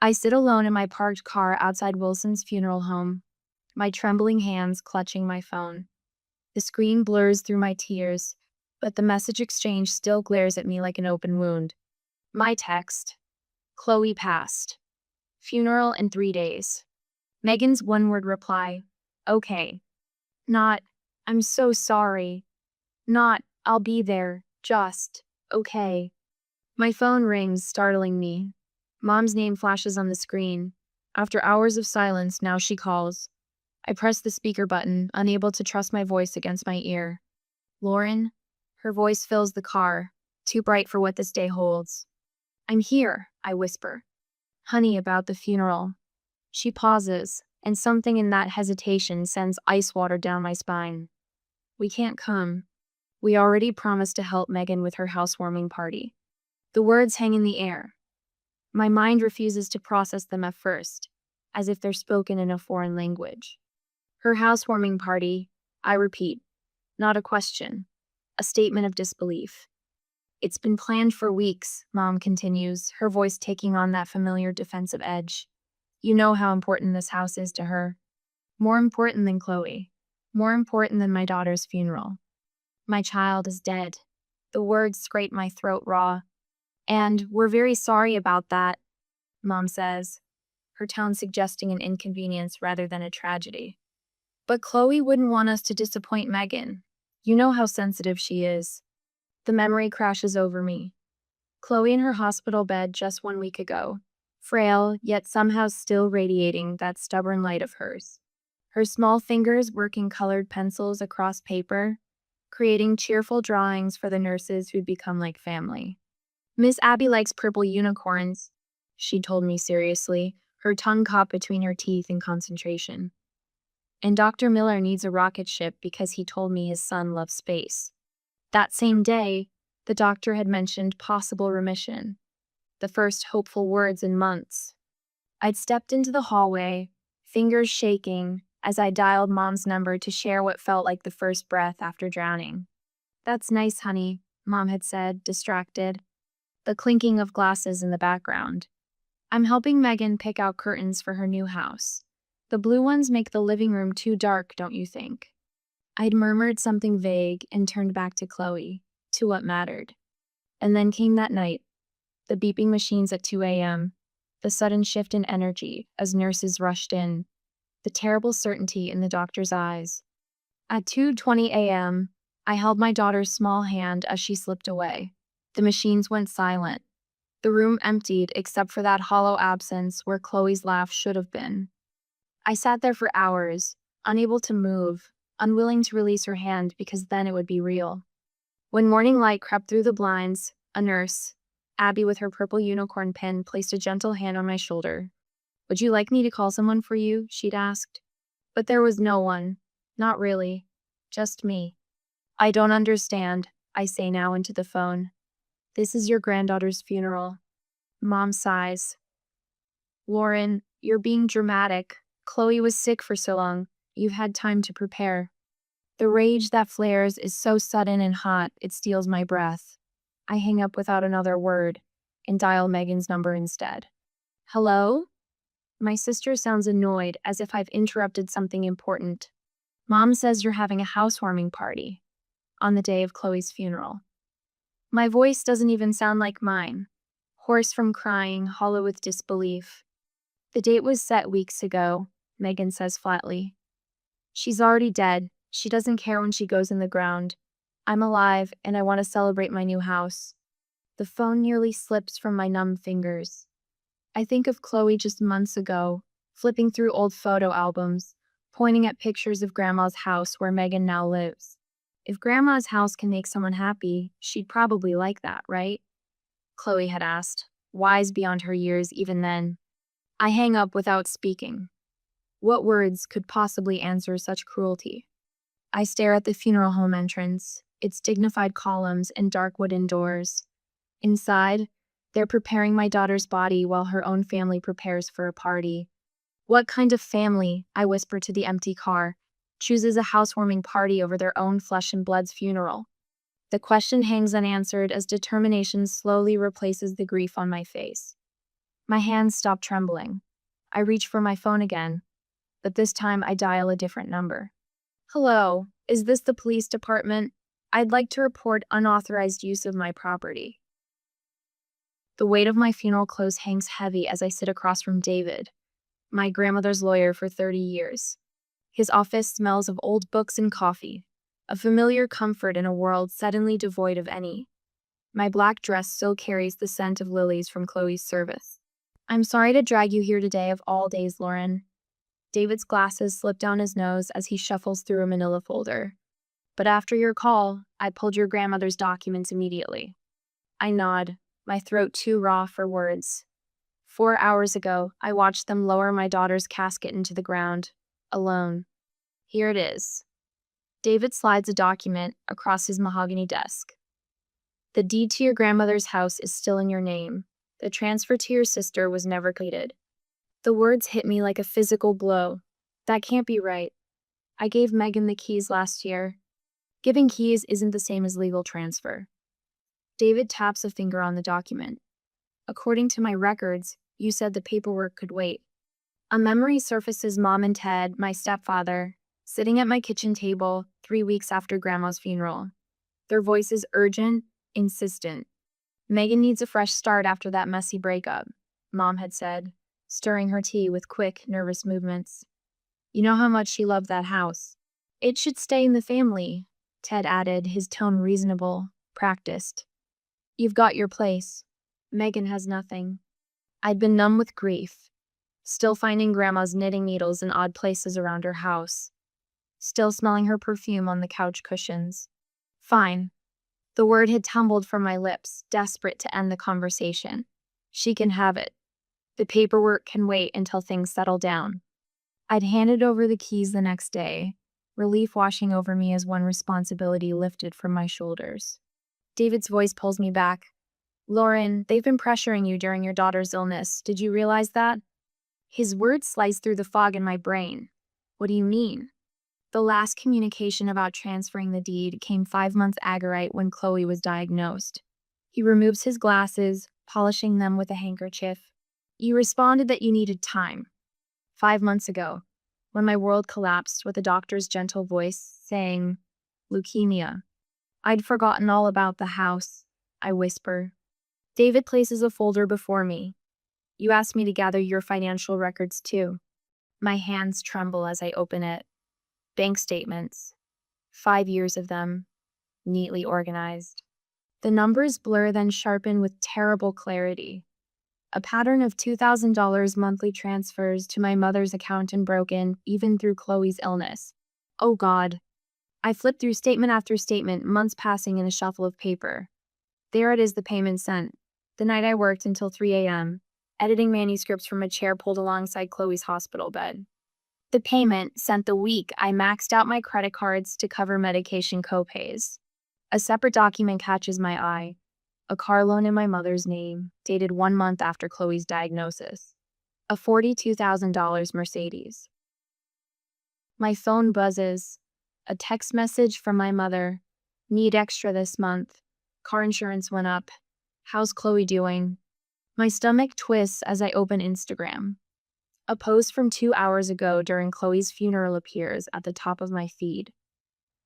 I sit alone in my parked car outside Wilson's funeral home, my trembling hands clutching my phone. The screen blurs through my tears, but the message exchange still glares at me like an open wound. My text: Chloe passed. Funeral in 3 days. Megan's one-word reply: okay. Not, I'm so sorry. Not, I'll be there. Just, okay. My phone rings, startling me. Mom's name flashes on the screen. After hours of silence, now she calls. I press the speaker button, unable to trust my voice against my ear. Lauren? Her voice fills the car, too bright for what this day holds. I'm here, I whisper. Honey, about the funeral. She pauses, and something in that hesitation sends ice water down my spine. We can't come. We already promised to help Megan with her housewarming party. The words hang in the air. My mind refuses to process them at first, as if they're spoken in a foreign language. Her housewarming party, I repeat, not a question, a statement of disbelief. It's been planned for weeks, Mom continues, her voice taking on that familiar defensive edge. You know how important this house is to her. More important than Chloe. More important than my daughter's funeral. My child is dead. The words scrape my throat raw. And we're very sorry about that, Mom says, her tone suggesting an inconvenience rather than a tragedy. But Chloe wouldn't want us to disappoint Megan. You know how sensitive she is. The memory crashes over me. Chloe in her hospital bed just 1 week ago, frail, yet somehow still radiating that stubborn light of hers. Her small fingers working colored pencils across paper, creating cheerful drawings for the nurses who'd become like family. Miss Abby likes purple unicorns, she told me seriously, her tongue caught between her teeth in concentration. And Dr. Miller needs a rocket ship because he told me his son loves space. That same day, the doctor had mentioned possible remission, the first hopeful words in months. I'd stepped into the hallway, fingers shaking, as I dialed Mom's number to share what felt like the first breath after drowning. That's nice, honey, Mom had said, distracted. The clinking of glasses in the background. I'm helping Megan pick out curtains for her new house. The blue ones make the living room too dark, don't you think? I'd murmured something vague and turned back to Chloe, to what mattered. And then came that night. The beeping machines at 2 a.m., the sudden shift in energy as nurses rushed in, the terrible certainty in the doctor's eyes. At 2:20 a.m., I held my daughter's small hand as she slipped away. The machines went silent. The room emptied except for that hollow absence where Chloe's laugh should have been. I sat there for hours, unable to move, unwilling to release her hand because then it would be real. When morning light crept through the blinds, a nurse, Abby with her purple unicorn pin, placed a gentle hand on my shoulder. Would you like me to call someone for you? She'd asked. But there was no one. Not really. Just me. I don't understand, I say now into the phone. This is your granddaughter's funeral. Mom sighs. Lauren, you're being dramatic. Chloe was sick for so long. You've had time to prepare. The rage that flares is so sudden and hot, it steals my breath. I hang up without another word and dial Megan's number instead. Hello? My sister sounds annoyed, as if I've interrupted something important. Mom says you're having a housewarming party on the day of Chloe's funeral. My voice doesn't even sound like mine. Hoarse from crying, hollow with disbelief. The date was set weeks ago, Megan says flatly. She's already dead. She doesn't care when she goes in the ground. I'm alive, and I want to celebrate my new house. The phone nearly slips from my numb fingers. I think of Chloe just months ago, flipping through old photo albums, pointing at pictures of Grandma's house where Megan now lives. If Grandma's house can make someone happy, she'd probably like that, right? Chloe had asked, wise beyond her years even then. I hang up without speaking. What words could possibly answer such cruelty? I stare at the funeral home entrance, its dignified columns and dark wooden doors. Inside, they're preparing my daughter's body while her own family prepares for a party. What kind of family, I whisper to the empty car, chooses a housewarming party over their own flesh and blood's funeral? The question hangs unanswered as determination slowly replaces the grief on my face. My hands stop trembling. I reach for my phone again, but this time I dial a different number. Hello, is this the police department? I'd like to report unauthorized use of my property. The weight of my funeral clothes hangs heavy as I sit across from David, my grandmother's lawyer for 30 years. His office smells of old books and coffee, a familiar comfort in a world suddenly devoid of any. My black dress still carries the scent of lilies from Chloe's service. I'm sorry to drag you here today of all days, Lauren. David's glasses slip down his nose as he shuffles through a manila folder. But after your call, I pulled your grandmother's documents immediately. I nod, my throat too raw for words. 4 hours ago, I watched them lower my daughter's casket into the ground, alone. Here it is. David slides a document across his mahogany desk. The deed to your grandmother's house is still in your name. The transfer to your sister was never completed. The words hit me like a physical blow. That can't be right. I gave Megan the keys last year. Giving keys isn't the same as legal transfer. David taps a finger on the document. According to my records, you said the paperwork could wait. A memory surfaces Mom and Ted, my stepfather, sitting at my kitchen table 3 weeks after Grandma's funeral. Their voices urgent, insistent. Megan needs a fresh start after that messy breakup, Mom had said, stirring her tea with quick, nervous movements. You know how much she loved that house. It should stay in the family, Ted added, his tone reasonable, practiced. You've got your place. Megan has nothing. I'd been numb with grief, still finding Grandma's knitting needles in odd places around her house, still smelling her perfume on the couch cushions. Fine. The word had tumbled from my lips, desperate to end the conversation. She can have it. The paperwork can wait until things settle down. I'd handed over the keys the next day, relief washing over me as one responsibility lifted from my shoulders. David's voice pulls me back. Lauren, they've been pressuring you during your daughter's illness. Did you realize that? His words sliced through the fog in my brain. What do you mean? The last communication about transferring the deed came 5 months ago, right when Chloe was diagnosed. He removes his glasses, polishing them with a handkerchief. You responded that you needed time. 5 months ago, when my world collapsed with a doctor's gentle voice saying, leukemia. I'd forgotten all about the house, I whisper. David places a folder before me. You asked me to gather your financial records too. My hands tremble as I open it. Bank statements. 5 years of them, neatly organized. The numbers blur then sharpen with terrible clarity. A pattern of $2,000 monthly transfers to my mother's account unbroken, even through Chloe's illness. Oh God. I flip through statement after statement, months passing in a shuffle of paper. There it is, the payment sent. The night I worked until 3 a.m., editing manuscripts from a chair pulled alongside Chloe's hospital bed. The payment sent the week I maxed out my credit cards to cover medication copays. A separate document catches my eye. A car loan in my mother's name, dated 1 month after Chloe's diagnosis. A $42,000 Mercedes. My phone buzzes. A text message from my mother. Need extra this month. Car insurance went up. How's Chloe doing? My stomach twists as I open Instagram. A post from 2 hours ago during Chloe's funeral appears at the top of my feed.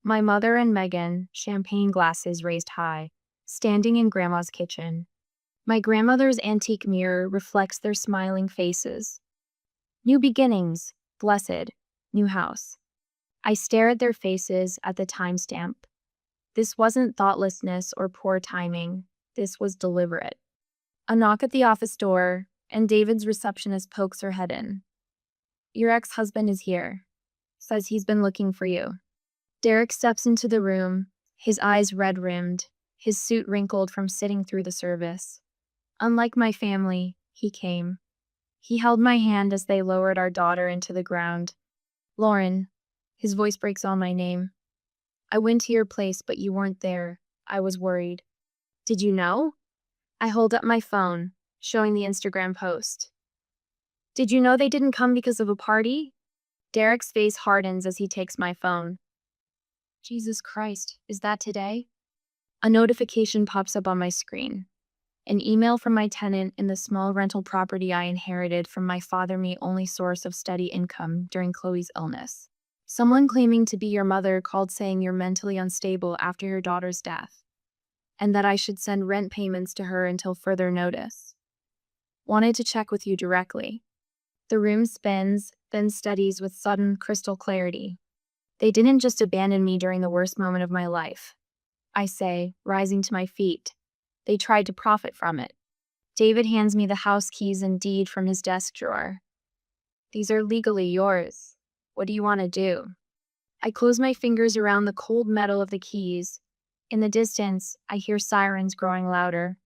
My mother and Megan, champagne glasses raised high, standing in Grandma's kitchen. My grandmother's antique mirror reflects their smiling faces. New beginnings, blessed, new house. I stare at their faces at the timestamp. This wasn't thoughtlessness or poor timing. This was deliberate. A knock at the office door, and David's receptionist pokes her head in. Your ex-husband is here. Says he's been looking for you. Derek steps into the room, his eyes red-rimmed, his suit wrinkled from sitting through the service. Unlike my family, he came. He held my hand as they lowered our daughter into the ground. Lauren, his voice breaks on my name. I went to your place, but you weren't there. I was worried. Did you know? I hold up my phone, showing the Instagram post. Did you know they didn't come because of a party? Derek's face hardens as he takes my phone. Jesus Christ, is that today? A notification pops up on my screen. An email from my tenant in the small rental property I inherited from my father, me only source of steady income during Chloe's illness. Someone claiming to be your mother called saying you're mentally unstable after your daughter's death, and that I should send rent payments to her until further notice. Wanted to check with you directly. The room spins, then steadies with sudden crystal clarity. They didn't just abandon me during the worst moment of my life, I say, rising to my feet. They tried to profit from it. David hands me the house keys and deed from his desk drawer. These are legally yours. What do you want to do? I close my fingers around the cold metal of the keys. In the distance, I hear sirens growing louder.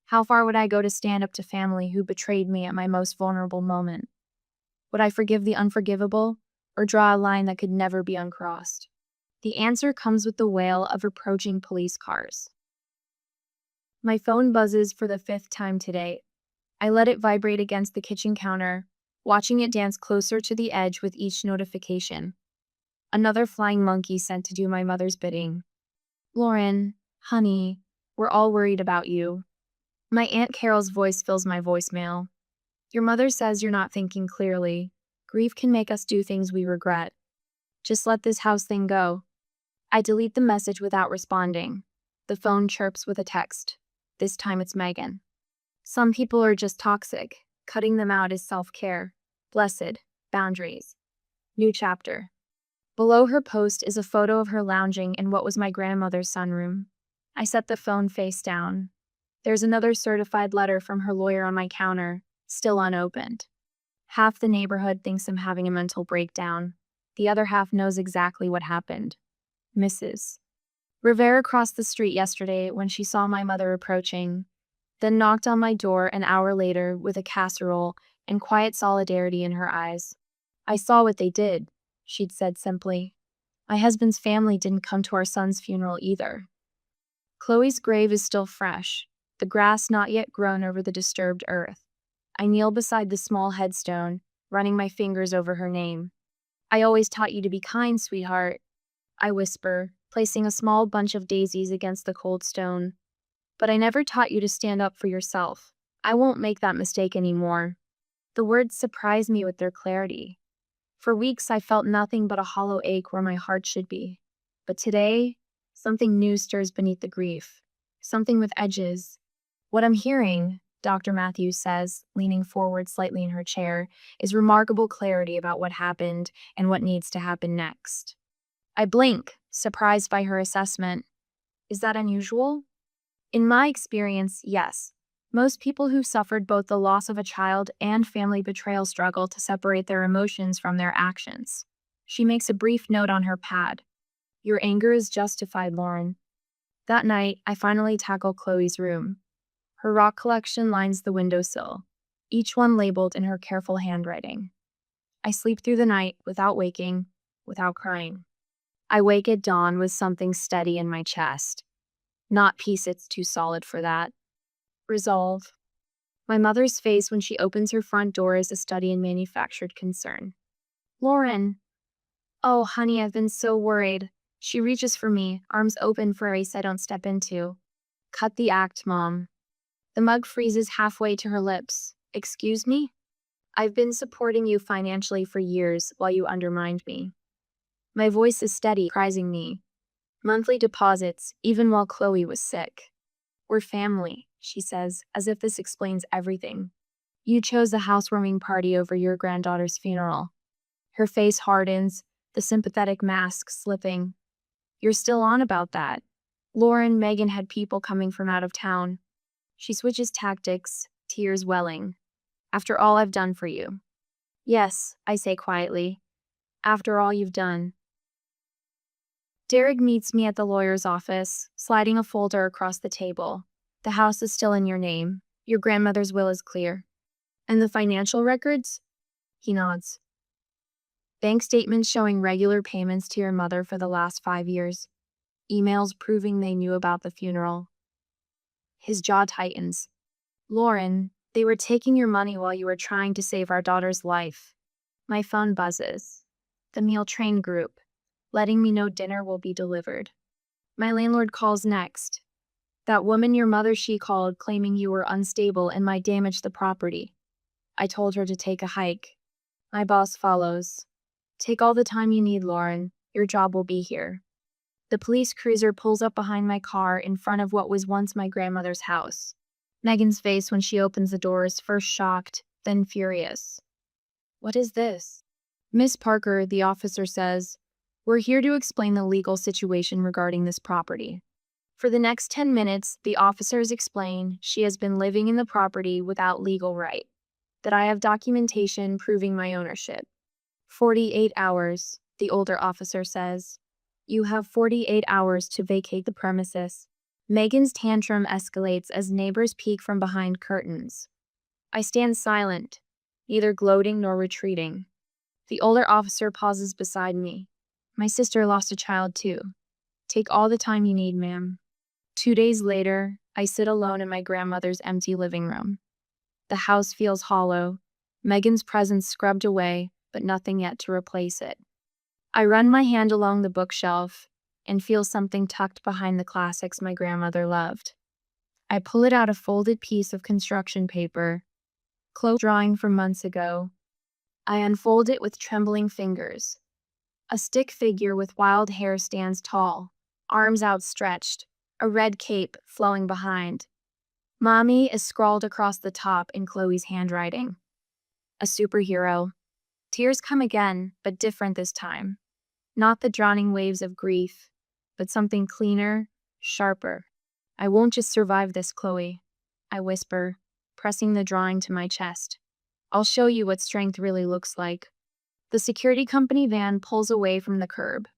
How far would I go to stand up to family who betrayed me at my most vulnerable moment? Would I forgive the unforgivable, or draw a line that could never be uncrossed? The answer comes with the wail of approaching police cars. My phone buzzes for the 5th time today. I let it vibrate against the kitchen counter, watching it dance closer to the edge with each notification. Another flying monkey sent to do my mother's bidding. Lauren, honey, we're all worried about you. My Aunt Carol's voice fills my voicemail. Your mother says you're not thinking clearly. Grief can make us do things we regret. Just let this house thing go. I delete the message without responding. The phone chirps with a text. This time it's Megan. Some people are just toxic. Cutting them out is self-care. Blessed. Boundaries. New chapter. Below her post is a photo of her lounging in what was my grandmother's sunroom. I set the phone face down. There's another certified letter from her lawyer on my counter, still unopened. Half the neighborhood thinks I'm having a mental breakdown. The other half knows exactly what happened. Mrs. Rivera crossed the street yesterday when she saw my mother approaching, then knocked on my door an hour later with a casserole and quiet solidarity in her eyes. I saw what they did, she'd said simply. My husband's family didn't come to our son's funeral either. Chloe's grave is still fresh, the grass not yet grown over the disturbed earth. I kneel beside the small headstone, running my fingers over her name. I always taught you to be kind, sweetheart, I whisper, placing a small bunch of daisies against the cold stone. But I never taught you to stand up for yourself. I won't make that mistake anymore. The words surprise me with their clarity. For weeks I felt nothing but a hollow ache where my heart should be. But today, something new stirs beneath the grief. Something with edges. What I'm hearing, Dr. Matthews says, leaning forward slightly in her chair, is remarkable clarity about what happened and what needs to happen next. I blink, surprised by her assessment. Is that unusual? In my experience, yes. Most people who suffered both the loss of a child and family betrayal struggle to separate their emotions from their actions. She makes a brief note on her pad. Your anger is justified, Lauren. That night, I finally tackle Chloe's room. Her rock collection lines the windowsill, each one labeled in her careful handwriting. I sleep through the night without waking, without crying. I wake at dawn with something steady in my chest. Not peace, it's too solid for that. Resolve. My mother's face when she opens her front door is a study in manufactured concern. Lauren. Oh, honey, I've been so worried. She reaches for me, arms open for a race I don't step into. Cut the act, Mom. The mug freezes halfway to her lips. Excuse me? I've been supporting you financially for years while you undermined me. My voice is steady, prizing me. Monthly deposits, even while Chloe was sick. We're family, she says, as if this explains everything. You chose the housewarming party over your granddaughter's funeral. Her face hardens, the sympathetic mask slipping. You're still on about that. Lauren, Megan had people coming from out of town. She switches tactics, tears welling. After all I've done for you. Yes, I say quietly. After all you've done. Derek meets me at the lawyer's office, sliding a folder across the table. The house is still in your name. Your grandmother's will is clear. And the financial records? He nods. Bank statements showing regular payments to your mother for the last 5 years. Emails proving they knew about the funeral. His jaw tightens. Lauren, they were taking your money while you were trying to save our daughter's life. My phone buzzes. The meal train group, letting me know dinner will be delivered. My landlord calls next. That woman your mother, she called, claiming you were unstable and might damage the property. I told her to take a hike. My boss follows. Take all the time you need, Lauren. Your job will be here. The police cruiser pulls up behind my car in front of what was once my grandmother's house. Megan's face when she opens the door is first shocked, then furious. What is this? Miss Parker, the officer says, we're here to explain the legal situation regarding this property. For the next 10 minutes, the officers explain she has been living in the property without legal right, that I have documentation proving my ownership. 48 hours, the older officer says. You have 48 hours to vacate the premises. Megan's tantrum escalates as neighbors peek from behind curtains. I stand silent, neither gloating nor retreating. The older officer pauses beside me. My sister lost a child too. Take all the time you need, ma'am. 2 days later, I sit alone in my grandmother's empty living room. The house feels hollow, Megan's presence scrubbed away, but nothing yet to replace it. I run my hand along the bookshelf and feel something tucked behind the classics my grandmother loved. I pull it out, a folded piece of construction paper, close drawing from months ago. I unfold it with trembling fingers. A stick figure with wild hair stands tall, arms outstretched, a red cape flowing behind. Mommy is scrawled across the top in Chloe's handwriting. A superhero. Tears come again, but different this time. Not the drowning waves of grief, but something cleaner, sharper. I won't just survive this, Chloe, I whisper, pressing the drawing to my chest. I'll show you what strength really looks like. The security company van pulls away from the curb.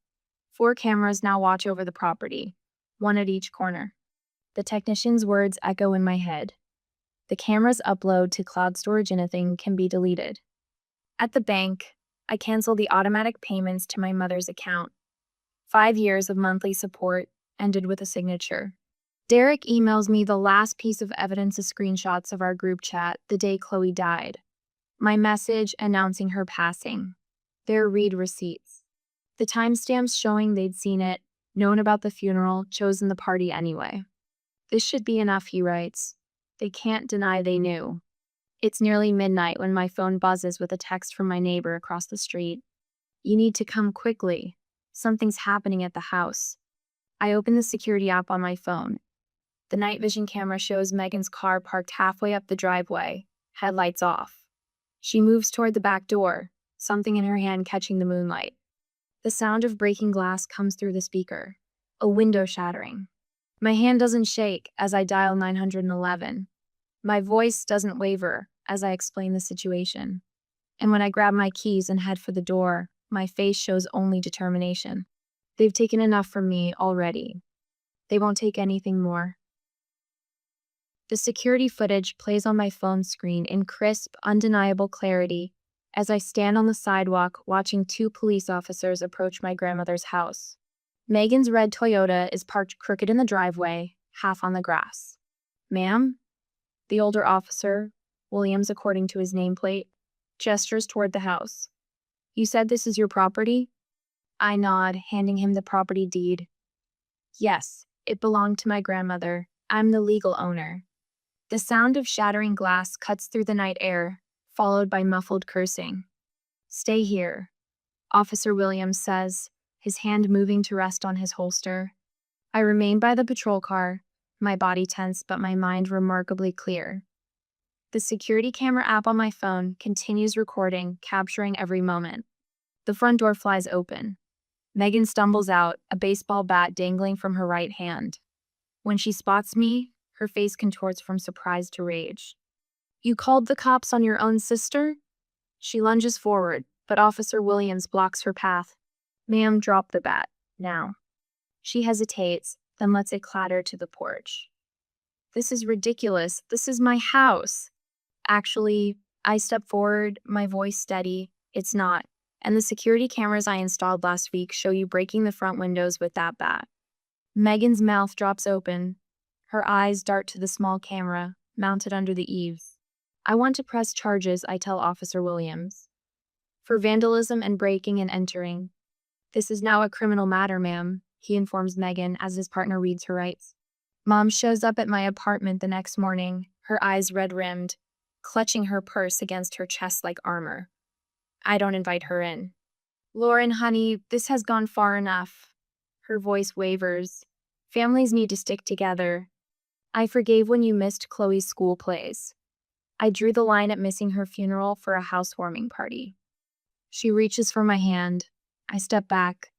4 cameras now watch over the property, one at each corner. The technician's words echo in my head. The cameras upload to cloud storage, anything can be deleted. At the bank, I cancel the automatic payments to my mother's account. 5 years of monthly support ended with a signature. Derek emails me the last piece of evidence, of screenshots of our group chat the day Chloe died. My message announcing her passing. Their read receipts. The timestamps showing they'd seen it, known about the funeral, chosen the party anyway. This should be enough, he writes. They can't deny they knew. It's nearly midnight when my phone buzzes with a text from my neighbor across the street. You need to come quickly. Something's happening at the house. I open the security app on my phone. The night vision camera shows Megan's car parked halfway up the driveway, headlights off. She moves toward the back door, something in her hand catching the moonlight. The sound of breaking glass comes through the speaker, a window shattering. My hand doesn't shake as I dial 911. My voice doesn't waver as I explain the situation. And when I grab my keys and head for the door, my face shows only determination. They've taken enough from me already. They won't take anything more. The security footage plays on my phone screen in crisp, undeniable clarity as I stand on the sidewalk watching 2 police officers approach my grandmother's house. Megan's red Toyota is parked crooked in the driveway, half on the grass. Ma'am? The older officer, Williams according to his nameplate, gestures toward the house. You said this is your property? I nod, handing him the property deed. Yes, it belonged to my grandmother. I'm the legal owner. The sound of shattering glass cuts through the night air, followed by muffled cursing. Stay here, Officer Williams says, his hand moving to rest on his holster. I remain by the patrol car, my body tense but my mind remarkably clear. The security camera app on my phone continues recording, capturing every moment. The front door flies open. Megan stumbles out, a baseball bat dangling from her right hand. When she spots me, her face contorts from surprise to rage. You called the cops on your own sister? She lunges forward, but Officer Williams blocks her path. Ma'am, drop the bat, now. She hesitates, then lets it clatter to the porch. This is ridiculous. This is my house. Actually, I step forward, my voice steady. It's not. And the security cameras I installed last week show you breaking the front windows with that bat. Megan's mouth drops open. Her eyes dart to the small camera, mounted under the eaves. I want to press charges, I tell Officer Williams. For vandalism and breaking and entering. This is now a criminal matter, ma'am, he informs Megan as his partner reads her rights. Mom shows up at my apartment the next morning, her eyes red-rimmed, clutching her purse against her chest like armor. I don't invite her in. Lauren, honey, this has gone far enough. Her voice wavers. Families need to stick together. I forgave when you missed Chloe's school plays. I drew the line at missing her funeral for a housewarming party. She reaches for my hand. I step back.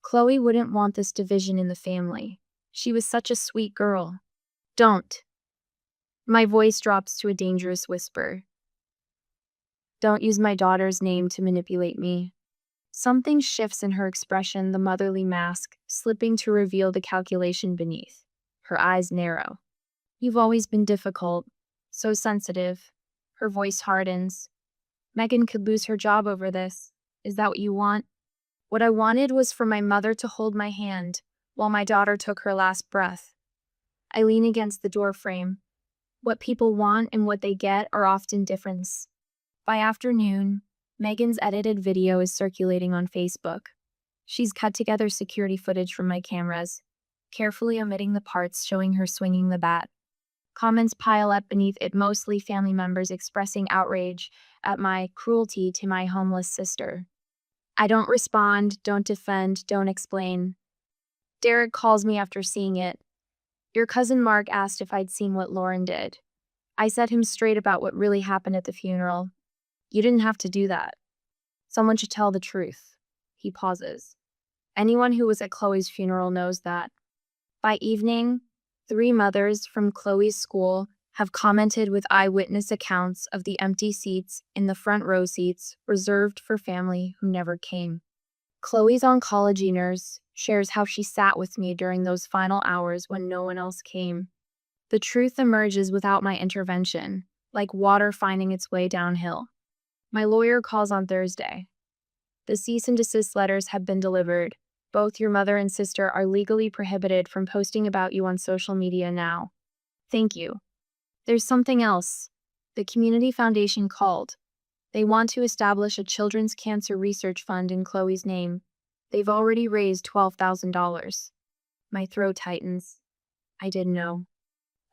Chloe wouldn't want this division in the family. She was such a sweet girl. Don't. My voice drops to a dangerous whisper. Don't use my daughter's name to manipulate me. Something shifts in her expression, the motherly mask, slipping to reveal the calculation beneath. Her eyes narrow. You've always been difficult, so sensitive. Her voice hardens. Megan could lose her job over this. Is that what you want? What I wanted was for my mother to hold my hand while my daughter took her last breath. I lean against the door frame. What people want and what they get are often different. By afternoon, Megan's edited video is circulating on Facebook. She's cut together security footage from my cameras, carefully omitting the parts showing her swinging the bat. Comments pile up beneath it, mostly family members expressing outrage at my cruelty to my homeless sister. I don't respond, don't defend, don't explain. Derek calls me after seeing it. Your cousin Mark asked if I'd seen what Lauren did. I set him straight about what really happened at the funeral. You didn't have to do that. Someone should tell the truth. He pauses. Anyone who was at Chloe's funeral knows that. By evening, 3 mothers from Chloe's school have commented with eyewitness accounts of the empty seats in the front row seats reserved for family who never came. Chloe's oncology nurse shares how she sat with me during those final hours when no one else came. The truth emerges without my intervention, like water finding its way downhill. My lawyer calls on Thursday. The cease and desist letters have been delivered. Both your mother and sister are legally prohibited from posting about you on social media now. Thank you. There's something else. The Community Foundation called. They want to establish a children's cancer research fund in Chloe's name. They've already raised $12,000. My throat tightens. I didn't know.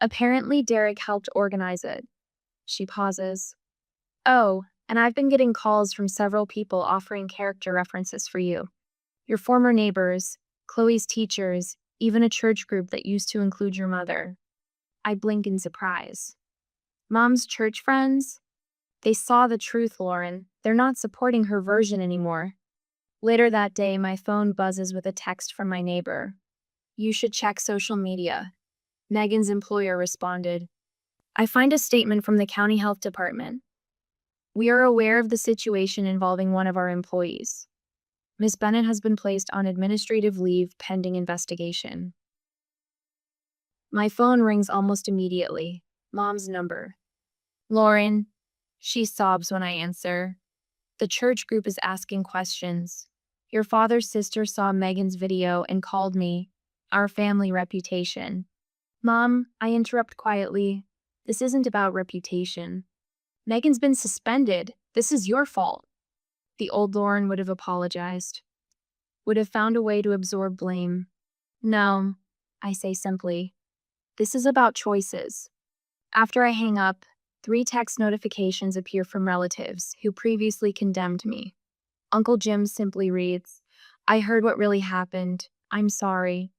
Apparently, Derek helped organize it. She pauses. Oh, and I've been getting calls from several people offering character references for you. Your former neighbors, Chloe's teachers, even a church group that used to include your mother. I blink in surprise. Mom's church friends? They saw the truth, Lauren. They're not supporting her version anymore. Later that day, my phone buzzes with a text from my neighbor. You should check social media. Megan's employer responded. I find a statement from the county health department. We are aware of the situation involving one of our employees. Ms. Bennett has been placed on administrative leave pending investigation. My phone rings almost immediately. Mom's number. Lauren. She sobs when I answer. The church group is asking questions. Your father's sister saw Megan's video and called me. Our family reputation. Mom, I interrupt quietly. This isn't about reputation. Megan's been suspended. This is your fault. The old Lauren would have apologized. Would have found a way to absorb blame. No, I say simply. This is about choices. After I hang up, 3 text notifications appear from relatives who previously condemned me. Uncle Jim simply reads, I heard what really happened. I'm sorry.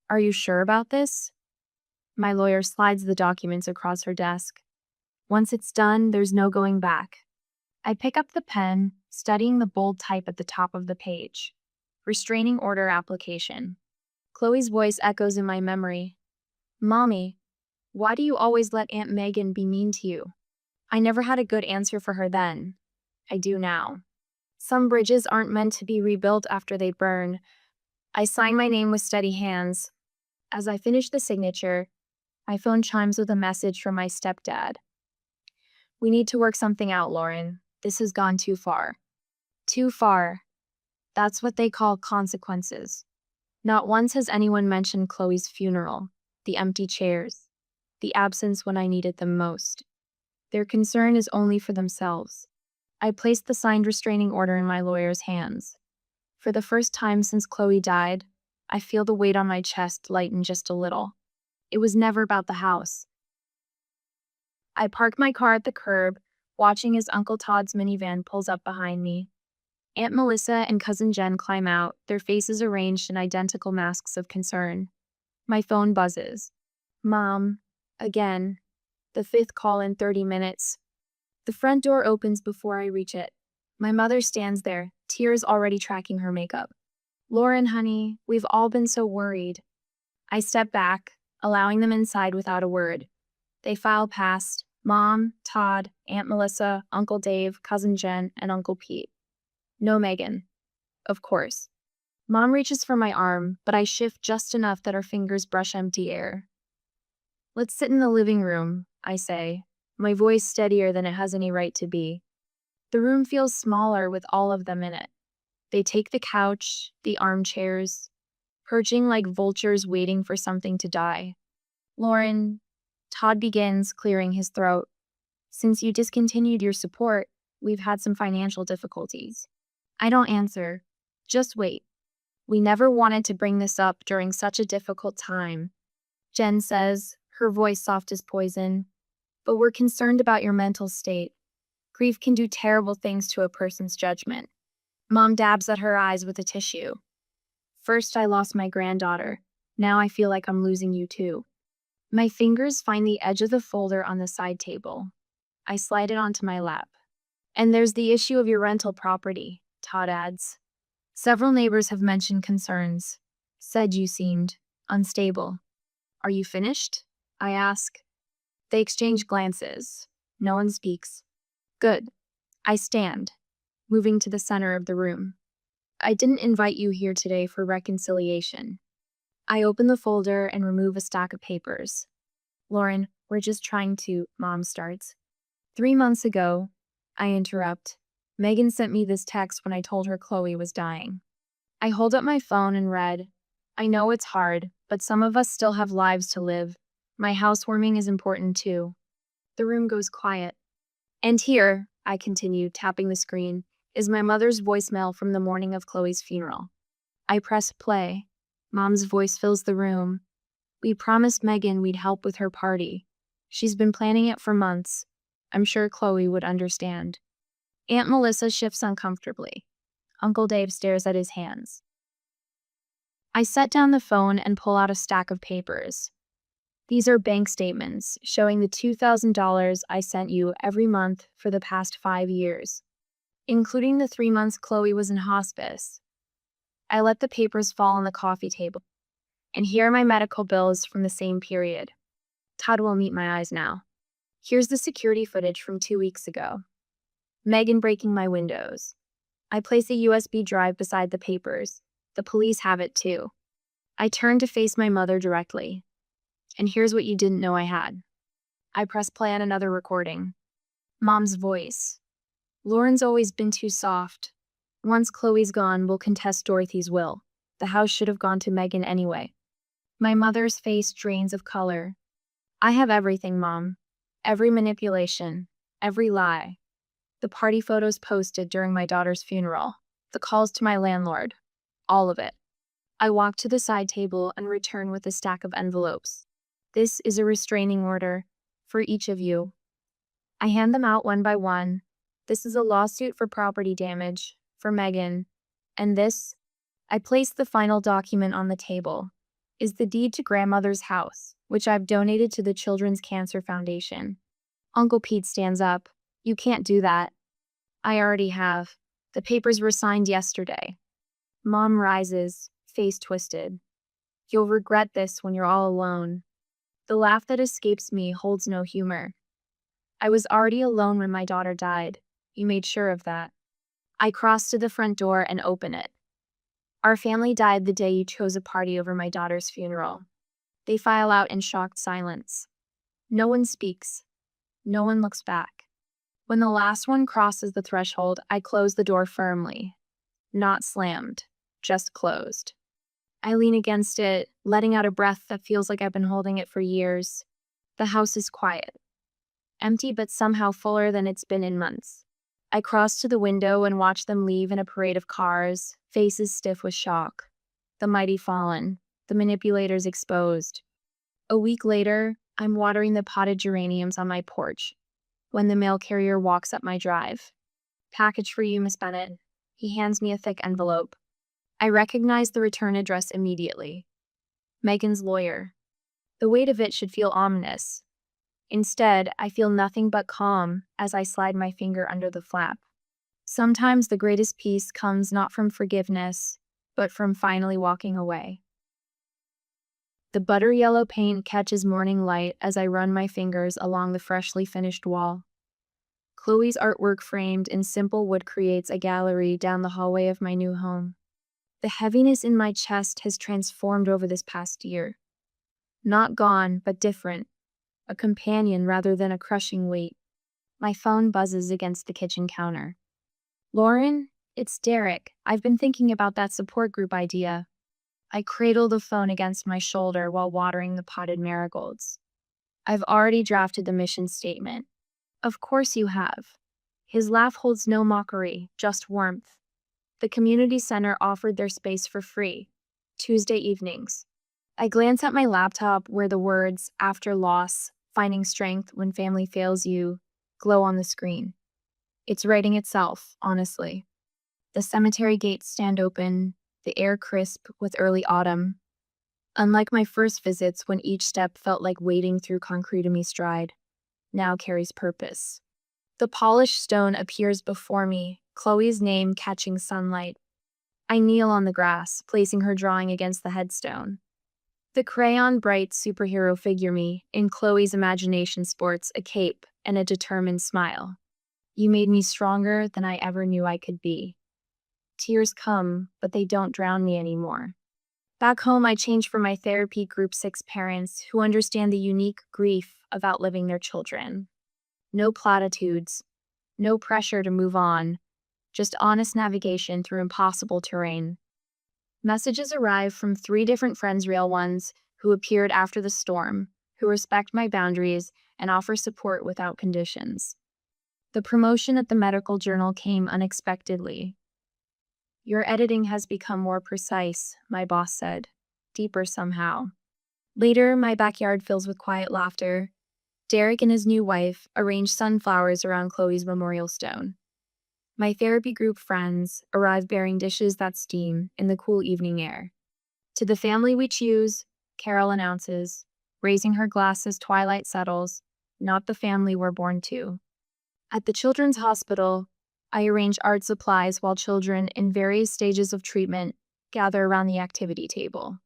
Are you sure about this? My lawyer slides the documents across her desk. Once it's done, there's no going back. I pick up the pen, studying the bold type at the top of the page. Restraining order application. Chloe's voice echoes in my memory. Mommy, why do you always let Aunt Megan be mean to you? I never had a good answer for her then. I do now. Some bridges aren't meant to be rebuilt after they burn. I sign my name with steady hands. As I finish the signature, my phone chimes with a message from my stepdad. We need to work something out, Lauren. This has gone too far. Too far. That's what they call consequences. Not once has anyone mentioned Chloe's funeral, the empty chairs, the absence when I needed them most. Their concern is only for themselves. I placed the signed restraining order in my lawyer's hands. For the first time since Chloe died, I feel the weight on my chest lighten just a little. It was never about the house. I park my car at the curb, watching as Uncle Todd's minivan pulls up behind me. Aunt Melissa and Cousin Jen climb out, their faces arranged in identical masks of concern. My phone buzzes. Mom. Again. The fifth call in 30 minutes. The front door opens before I reach it. My mother stands there, tears already tracking her makeup. Lauren, honey, we've all been so worried. I step back, allowing them inside without a word. They file past Mom, Todd, Aunt Melissa, Uncle Dave, Cousin Jen, and Uncle Pete. No Megan. Of course. Mom reaches for my arm, but I shift just enough that her fingers brush empty air. Let's sit in the living room, I say, my voice steadier than it has any right to be. The room feels smaller with all of them in it. They take the couch, the armchairs, perching like vultures waiting for something to die. Lauren, Todd begins, clearing his throat. Since you discontinued your support, we've had some financial difficulties. I don't answer. Just wait. We never wanted to bring this up during such a difficult time. Jen says, her voice soft as poison. But we're concerned about your mental state. Grief can do terrible things to a person's judgment. Mom dabs at her eyes with a tissue. First, I lost my granddaughter. Now I feel like I'm losing you too. My fingers find the edge of the folder on the side table. I slide it onto my lap. And there's the issue of your rental property, Todd adds. Several neighbors have mentioned concerns. Said you seemed unstable. Are you finished? I ask. They exchange glances. No one speaks. Good. I stand, moving to the center of the room. I didn't invite you here today for reconciliation. I open the folder and remove a stack of papers. Lauren, we're just trying to, Mom starts. 3 months ago, I interrupt. Megan sent me this text when I told her Chloe was dying. I hold up my phone and read, I know it's hard, but some of us still have lives to live. My housewarming is important too. The room goes quiet. And here, I continue, tapping the screen, is my mother's voicemail from the morning of Chloe's funeral. I press play. Mom's voice fills the room. We promised Megan we'd help with her party. She's been planning it for months. I'm sure Chloe would understand. Aunt Melissa shifts uncomfortably. Uncle Dave stares at his hands. I set down the phone and pull out a stack of papers. These are bank statements showing the $2,000 I sent you every month for the past 5 years, including the 3 months Chloe was in hospice. I let the papers fall on the coffee table. And here are my medical bills from the same period. Todd will meet my eyes now. Here's the security footage from 2 weeks ago. Megan breaking my windows. I place a USB drive beside the papers. The police have it too. I turn to face my mother directly. And here's what you didn't know I had. I press play on another recording. Mom's voice. Lauren's always been too soft. Once Chloe's gone, we'll contest Dorothy's will. The house should have gone to Megan anyway. My mother's face drains of color. I have everything, Mom. Every manipulation. Every lie. The party photos posted during my daughter's funeral. The calls to my landlord. All of it. I walk to the side table and return with a stack of envelopes. This is a restraining order for each of you. I hand them out one by one. This is a lawsuit for property damage for Megan. And this, I place the final document on the table, is the deed to grandmother's house, which I've donated to the Children's Cancer Foundation. Uncle Pete stands up. You can't do that. I already have. The papers were signed yesterday. Mom rises, face twisted. You'll regret this when you're all alone. The laugh that escapes me holds no humor. I was already alone when my daughter died. You made sure of that. I cross to the front door and open it. Our family died the day you chose a party over my daughter's funeral. They file out in shocked silence. No one speaks. No one looks back. When the last one crosses the threshold, I close the door firmly. Not slammed, just closed. I lean against it, letting out a breath that feels like I've been holding it for years. The house is quiet. Empty but somehow fuller than it's been in months. I cross to the window and watch them leave in a parade of cars, faces stiff with shock. The mighty fallen, the manipulators exposed. A week later, I'm watering the potted geraniums on my porch when the mail carrier walks up my drive. Package for you, Miss Bennett. He hands me a thick envelope. I recognize the return address immediately. Megan's lawyer. The weight of it should feel ominous. Instead, I feel nothing but calm as I slide my finger under the flap. Sometimes the greatest peace comes not from forgiveness, but from finally walking away. The butter yellow paint catches morning light as I run my fingers along the freshly finished wall. Chloe's artwork framed in simple wood creates a gallery down the hallway of my new home. The heaviness in my chest has transformed over this past year. Not gone, but different. A companion rather than a crushing weight. My phone buzzes against the kitchen counter. Lauren, it's Derek. I've been thinking about that support group idea. I cradle the phone against my shoulder while watering the potted marigolds. I've already drafted the mission statement. Of course you have. His laugh holds no mockery, just warmth. The community center offered their space for free. Tuesday evenings. I glance at my laptop where the words, after loss, finding strength when family fails you, glow on the screen. It's writing itself, honestly. The cemetery gates stand open, the air crisp with early autumn. Unlike my first visits when each step felt like wading through concrete in me stride, now carries purpose. The polished stone appears before me, Chloe's name catching sunlight. I kneel on the grass, placing her drawing against the headstone. The crayon bright superhero figure me, in Chloe's imagination sports a cape and a determined smile. You made me stronger than I ever knew I could be. Tears come, but they don't drown me anymore. Back home, I change for my therapy group 6 parents who understand the unique grief of outliving their children. No platitudes, no pressure to move on, just honest navigation through impossible terrain. Messages arrive from 3 different friends, real ones, who appeared after the storm, who respect my boundaries and offer support without conditions. The promotion at the medical journal came unexpectedly. Your editing has become more precise, my boss said, deeper somehow. Later, my backyard fills with quiet laughter. Derek and his new wife arrange sunflowers around Chloe's memorial stone. My therapy group friends arrive bearing dishes that steam in the cool evening air. To the family we choose, Carol announces, raising her glass as twilight settles, not the family we're born to. At the children's hospital, I arrange art supplies while children in various stages of treatment gather around the activity table.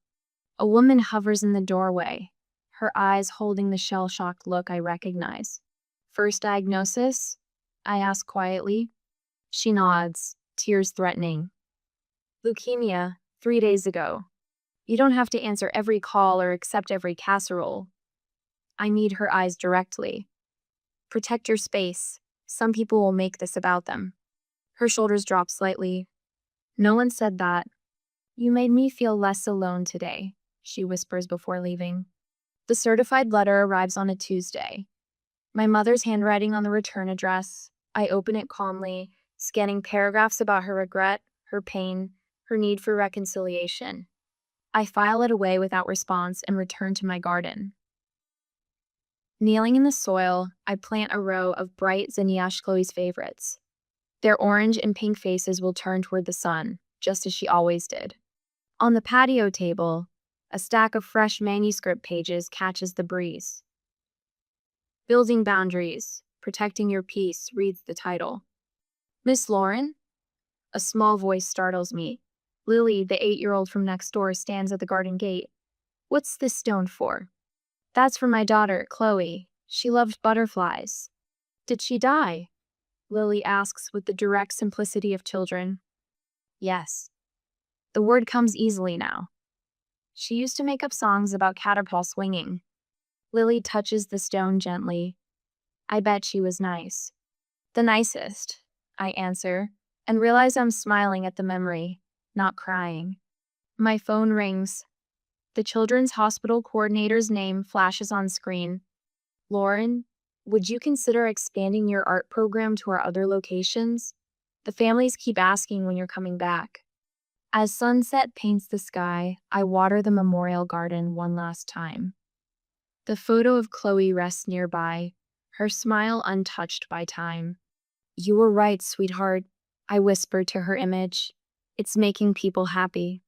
A woman hovers in the doorway, her eyes holding the shell-shocked look I recognize. First diagnosis? I ask quietly. She nods, tears threatening. Leukemia, 3 days ago. You don't have to answer every call or accept every casserole. I meet her eyes directly. Protect your space. Some people will make this about them. Her shoulders drop slightly. No one said that. You made me feel less alone today, she whispers before leaving. The certified letter arrives on a Tuesday. My mother's handwriting on the return address. I open it calmly, scanning paragraphs about her regret, her pain, her need for reconciliation. I file it away without response and return to my garden. Kneeling in the soil, I plant a row of bright zinnias, Chloe's favorites. Their orange and pink faces will turn toward the sun, just as she always did. On the patio table, a stack of fresh manuscript pages catches the breeze. Building Boundaries, Protecting Your Peace reads the title. Miss Lauren? A small voice startles me. Lily, the 8-year-old from next door, stands at the garden gate. What's this stone for? That's for my daughter, Chloe. She loved butterflies. Did she die? Lily asks with the direct simplicity of children. Yes. The word comes easily now. She used to make up songs about caterpillar swinging. Lily touches the stone gently. I bet she was nice. The nicest, I answer, and realize I'm smiling at the memory, not crying. My phone rings. The children's hospital coordinator's name flashes on screen. Lauren, would you consider expanding your art program to our other locations? The families keep asking when you're coming back. As sunset paints the sky, I water the memorial garden one last time. The photo of Chloe rests nearby, her smile untouched by time. You were right, sweetheart, I whispered to her image. It's making people happy.